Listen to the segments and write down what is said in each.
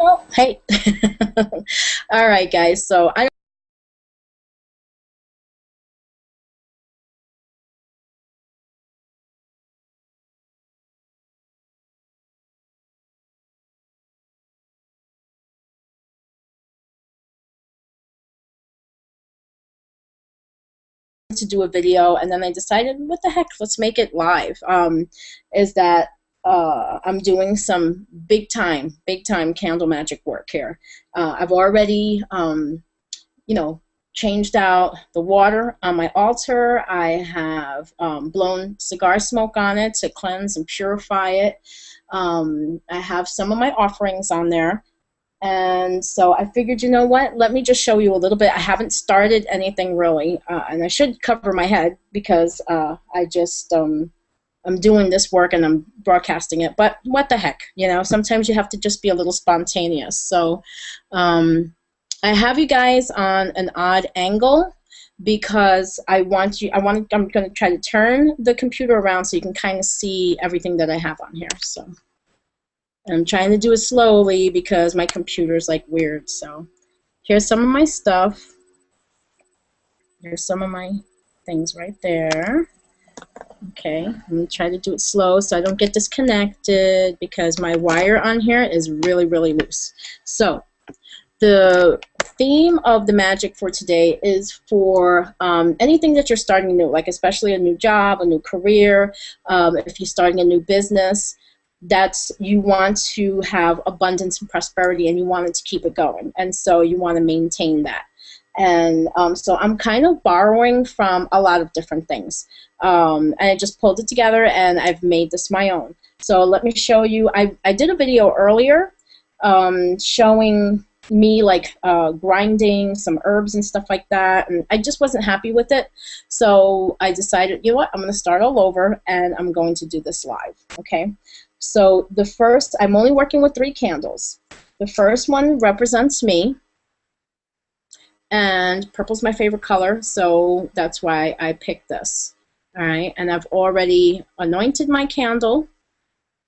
Oh, hey. All right, guys. So I wanted to do a video, and then I decided, what the heck, let's make it live. Is that I'm doing some big time candle magic work here. I've already, you know, changed out the water on my altar. I have blown cigar smoke on it to cleanse and purify it. I have some of my offerings on there. And so I figured, you know what, let me just show you a little bit. I haven't started anything really, and I should cover my head because I just, I'm doing this work and I'm broadcasting it. But what the heck, you know, sometimes you have to just be a little spontaneous. So I have you guys on an odd angle because I'm going to try to turn the computer around so you can kind of see everything that I have on here. So I'm trying to do it slowly because my computer's like weird. So here's some of my stuff. Here's some of my things right there. Okay, I'm going to try to do it slow so I don't get disconnected because my wire on here is really, really loose. So the theme of the magic for today is for anything that you're starting new, like especially a new job, a new career, if you're starting a new business. That's, you want to have abundance and prosperity and you want it to keep it going, and so you want to maintain that. And so I'm kind of borrowing from a lot of different things, and I just pulled it together and I've made this my own. So let me show you. I did a video earlier showing me like grinding some herbs and stuff like that, and I just wasn't happy with it, so I decided, you know what, I'm going to start all over and I'm going to do this live. Okay, so the first, I'm only working with 3 candles. The first one represents me, and purple's my favorite color, so that's why I picked this. All right, and I've already anointed my candle,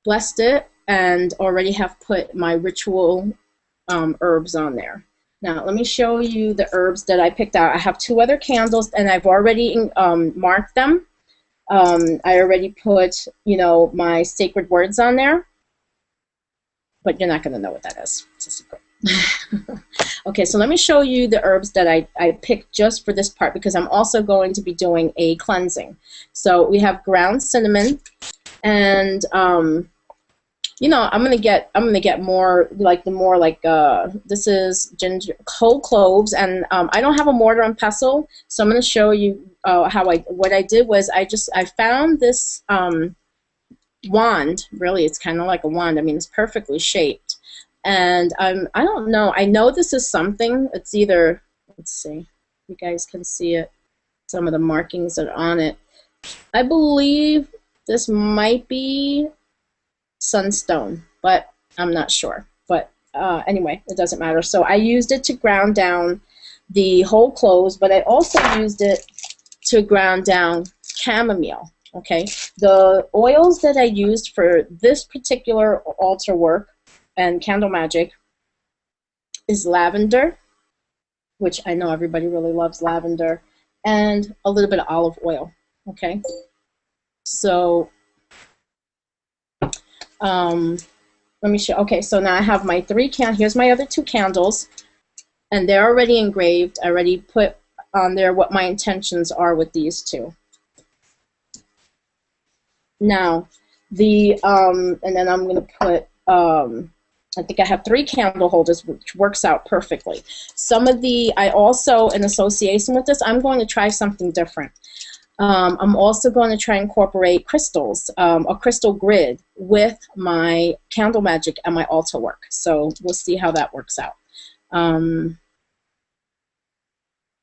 blessed it, and already have put my ritual herbs on there. Now let me show you the herbs that I picked out. I have 2 other candles and I've already marked them. I already put, you know, my sacred words on there, but you're not going to know what that is. It's a secret. Okay, so let me show you the herbs that I picked just for this part because I'm also going to be doing a cleansing. So we have ground cinnamon, and you know, I'm gonna get more like this is ginger, whole cloves, and I don't have a mortar and pestle, so I'm gonna show you what I did was I found this wand. Really, it's kind of like a wand. I mean, it's perfectly shaped, and I don't know. I know this is something. It's either, let's see, you guys can see it. Some of the markings that are on it. I believe this might be sunstone, but I'm not sure. But anyway, it doesn't matter. So I used it to ground down the whole cloves, but I also used it to ground down chamomile. Okay, the oils that I used for this particular altar work and candle magic is lavender, which I know everybody really loves lavender, and a little bit of olive oil. Okay, so let me show. Okay, so now I have my 3 candles. Here's my other 2 candles, and they're already engraved. I already put on there what my intentions are with these 2. Now, and then I'm going to put, I think I have 3 candle holders, which works out perfectly. Some of I also, in association with this, I'm going to try something different. I'm also going to try and incorporate crystals, a crystal grid with my candle magic and my altar work. So we'll see how that works out.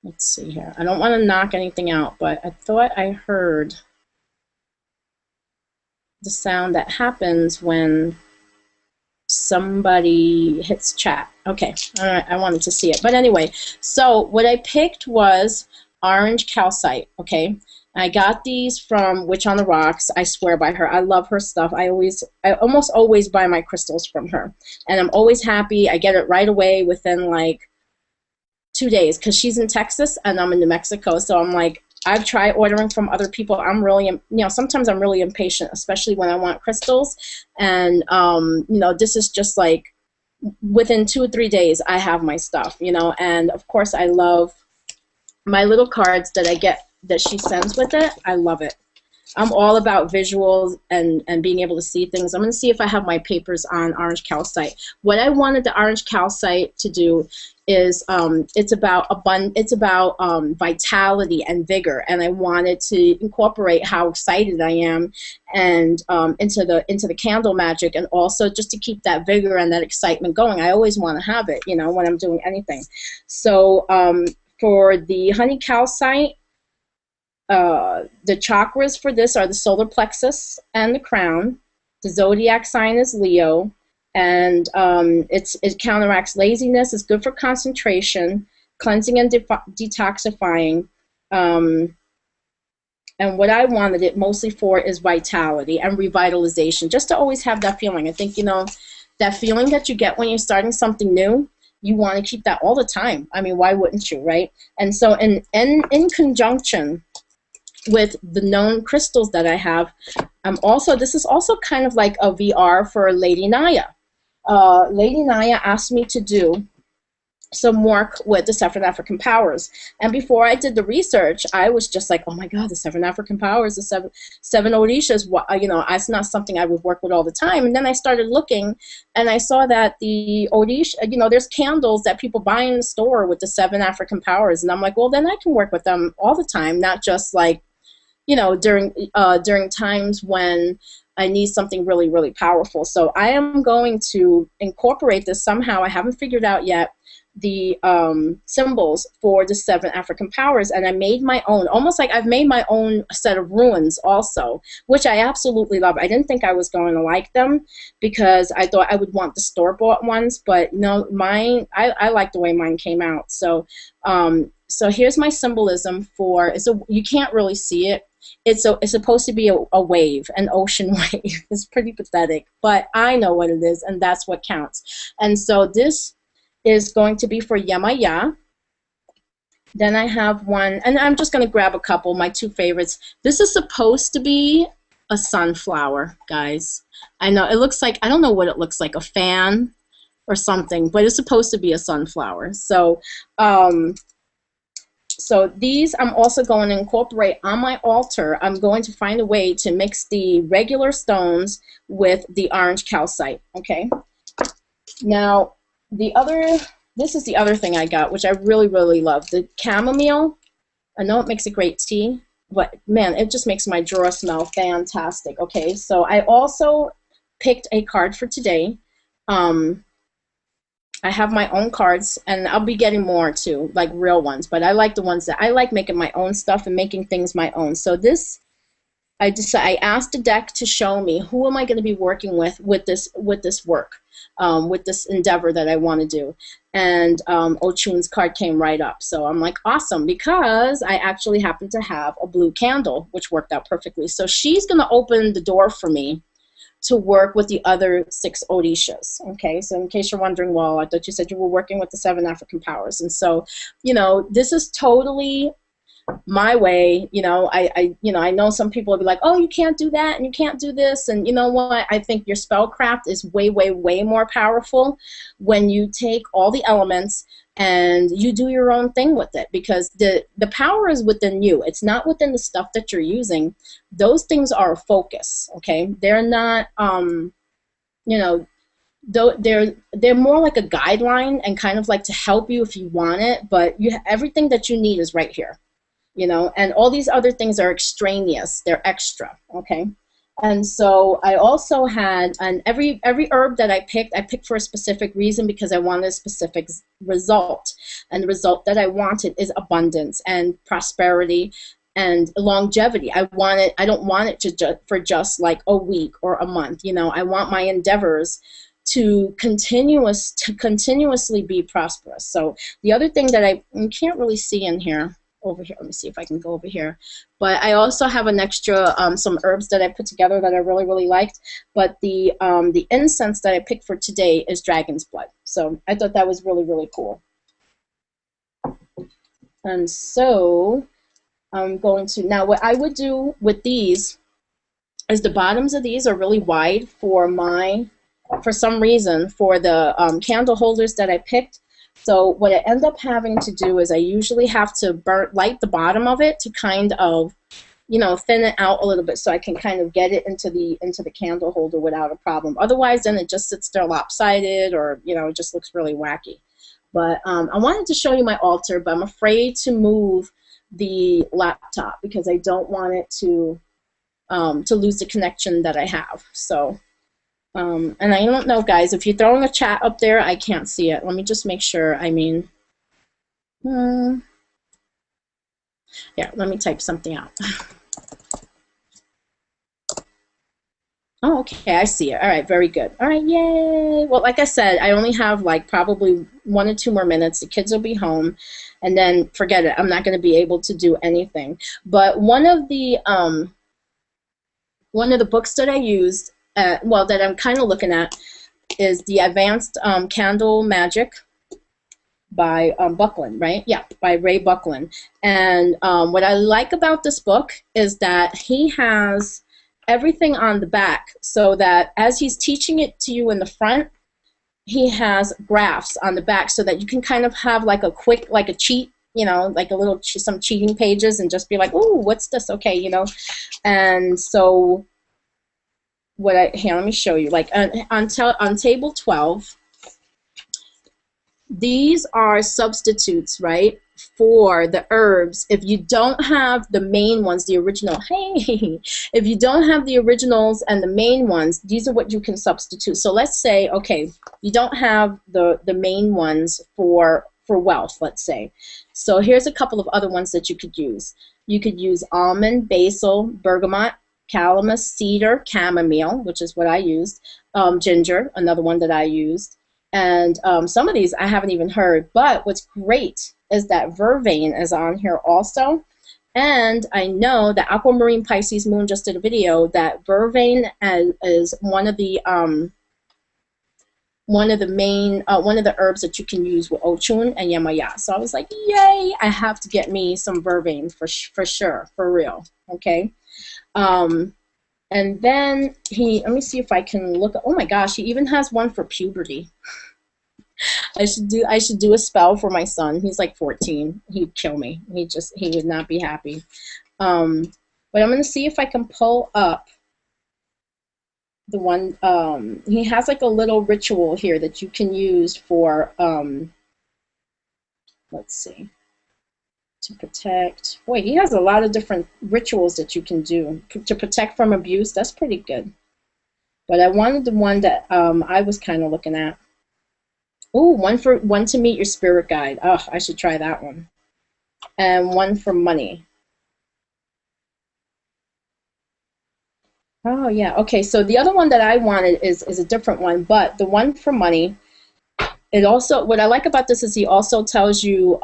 Let's see here. I don't want to knock anything out, but I thought I heard the sound that happens when somebody hits chat. Okay, all right, I wanted to see it. But anyway, so what I picked was orange calcite, okay? I got these from Witch on the Rocks. I swear by her. I love her stuff. I almost always buy my crystals from her. And I'm always happy. I get it right away within like 2 days because she's in Texas and I'm in New Mexico. So I'm like, I've tried ordering from other people. I'm really, you know, sometimes I'm really impatient, especially when I want crystals. And, you know, this is just like within 2 or 3 days, I have my stuff, you know. And of course, I love my little cards that I get that she sends with it. I love it. I'm all about visuals and being able to see things. I'm going to see if I have my papers on orange calcite. What I wanted the orange calcite to do is it's about vitality and vigor, and I wanted to incorporate how excited I am and into the candle magic, and also just to keep that vigor and that excitement going. I always want to have it, you know, when I'm doing anything. So for the honey calcite, the chakras for this are the solar plexus and the crown. The zodiac sign is Leo, and it counteracts laziness. It's good for concentration, cleansing and detoxifying. And what I wanted it mostly for is vitality and revitalization, just to always have that feeling. I think, you know, that feeling that you get when you're starting something new, you want to keep that all the time. I mean, why wouldn't you, right? And so in conjunction with the known crystals that I have, this is also kind of like a VR for Lady Naya. Lady Naya asked me to do some work with the 7 African powers. And before I did the research, I was just like, oh my God, the 7 African powers, the seven Orishas, you know, it's not something I would work with all the time. And then I started looking, and I saw that the Orisha, you know, there's candles that people buy in the store with the 7 African powers. And I'm like, well, then I can work with them all the time, not just like, you know, during times when I need something really, really powerful. So I am going to incorporate this somehow. I haven't figured out yet the symbols for the 7 African powers, and I made my own, almost like I've made my own set of runes also, which I absolutely love. I didn't think I was going to like them because I thought I would want the store-bought ones, but no, mine, I like the way mine came out. So so here's my symbolism for, you can't really see it. It's supposed to be a wave, an ocean wave. It's pretty pathetic, but I know what it is, and that's what counts. And so this is going to be for Yemaya. Then I have one, and I'm just going to grab a couple, my 2 favorites. This is supposed to be a sunflower, guys. I know, it looks like, I don't know what it looks like, a fan or something, but it's supposed to be a sunflower. So, so these I'm also going to incorporate on my altar. I'm going to find a way to mix the regular stones with the orange calcite, okay? Now, this is the other thing I got, which I really, really love. The chamomile. I know it makes a great tea, but man, it just makes my drawer smell fantastic. Okay, so I also picked a card for today. I have my own cards, and I'll be getting more too, like real ones, but I like the ones that I like making my own stuff and making things my own. So this, I asked the deck to show me who am I going to be working with this work, with this endeavor that I want to do. And Ochun's card came right up. So I'm like, awesome, because I actually happen to have a blue candle, which worked out perfectly. So she's going to open the door for me to work with the other 6 Orishas. Okay, so in case you're wondering, well, I thought you said you were working with the 7 African powers. And so, you know, this is totally my way. You know, I know some people will be like, oh, you can't do that and you can't do this. And you know what? I think your spellcraft is way, way, way more powerful when you take all the elements and you do your own thing with it, because the power is within you. It's not within the stuff that you're using. Those things are a focus, okay? They're not, you know, they're more like a guideline and kind of like to help you if you want it, but everything that you need is right here, you know, and all these other things are extraneous. They're extra, okay? And so I also had, and every herb that I picked for a specific reason, because I wanted a specific result. And the result that I wanted is abundance and prosperity and longevity. I don't want it for just like a week or a month. You know, I want my endeavors to continuously be prosperous. So the other thing that you can't really see in here, over here. Let me see if I can go over here. But I also have an extra, some herbs that I put together that I really, really liked. But the incense that I picked for today is dragon's blood. So I thought that was really, really cool. And so I'm going to, now what I would do with these is the bottoms of these are really wide for some reason, for the candle holders that I picked. So what I end up having to do is I usually have to light the bottom of it to kind of, you know, thin it out a little bit so I can kind of get it into the candle holder without a problem. Otherwise, then it just sits there lopsided, or, you know, it just looks really wacky. But I wanted to show you my altar, but I'm afraid to move the laptop because I don't want it to lose the connection that I have. So, and I don't know, guys, if you're throwing a chat up there, I can't see it. Let me just make sure. I mean, yeah, let me type something out. Oh, okay, I see it. All right, very good. All right, yay. Well, like I said, I only have like probably 1 or 2 more minutes. The kids will be home, and then forget it. I'm not going to be able to do anything. But one of the books that I used, well, that I'm kind of looking at, is the Advanced Candle Magic by Buckland, right? Yeah, by Ray Buckland. And what I like about this book is that he has everything on the back, so that as he's teaching it to you in the front, he has graphs on the back so that you can kind of have like a quick, like a cheat, you know, like a little, some cheating pages, and just be like, ooh, what's this? Okay, you know. And so here, let me show you. Like on table 12, these are substitutes, right, for the herbs. If you don't have the main ones, the original, hey, if you don't have the originals and the main ones, these are what you can substitute. So let's say, okay, you don't have the main ones for wealth, let's say. So here's a couple of other ones that you could use. You could use almond, basil, bergamot, calamus, cedar, chamomile, which is what I used, ginger, another one that I used. And some of these I haven't even heard, but what's great is that vervain is on here also. And I know that Aquamarine Pisces Moon just did a video that vervain is one of the herbs that you can use with Ochun and Yamaya. So I was like, yay, I have to get me some vervain for sure, for real, okay? And then let me see if I can look, oh my gosh, he even has one for puberty. I should do a spell for my son. He's like 14. He'd kill me. He would not be happy. But I'm going to see if I can pull up the one, he has like a little ritual here that you can use for, let's see, to protect. Boy, he has a lot of different rituals that you can do to protect from abuse. That's pretty good. But I wanted the one that I was kind of looking at. Ooh, one to meet your spirit guide. Oh, I should try that one. And one for money. Oh, yeah. Okay, so the other one that I wanted is a different one, but the one for money, it also, what I like about this is he also tells you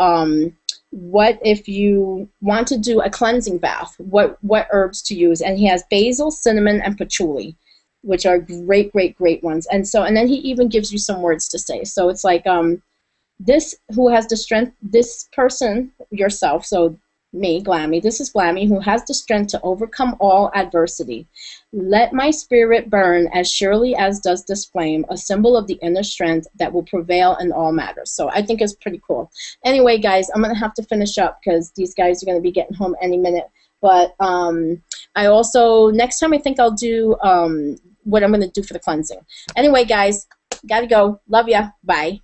what if you want to do a cleansing bath, what herbs to use. And he has basil, cinnamon, and patchouli, which are great, great, great ones. And then he even gives you some words to say. So it's like, this who has the strength, this person, yourself, so me, Glammy, this is Glammy, who has the strength to overcome all adversity. Let my spirit burn as surely as does this flame, a symbol of the inner strength that will prevail in all matters. So I think it's pretty cool. Anyway, guys, I'm going to have to finish up because these guys are going to be getting home any minute. But I also, next time I think I'll do what I'm going to do for the cleansing. Anyway, guys, got to go. Love ya. Bye.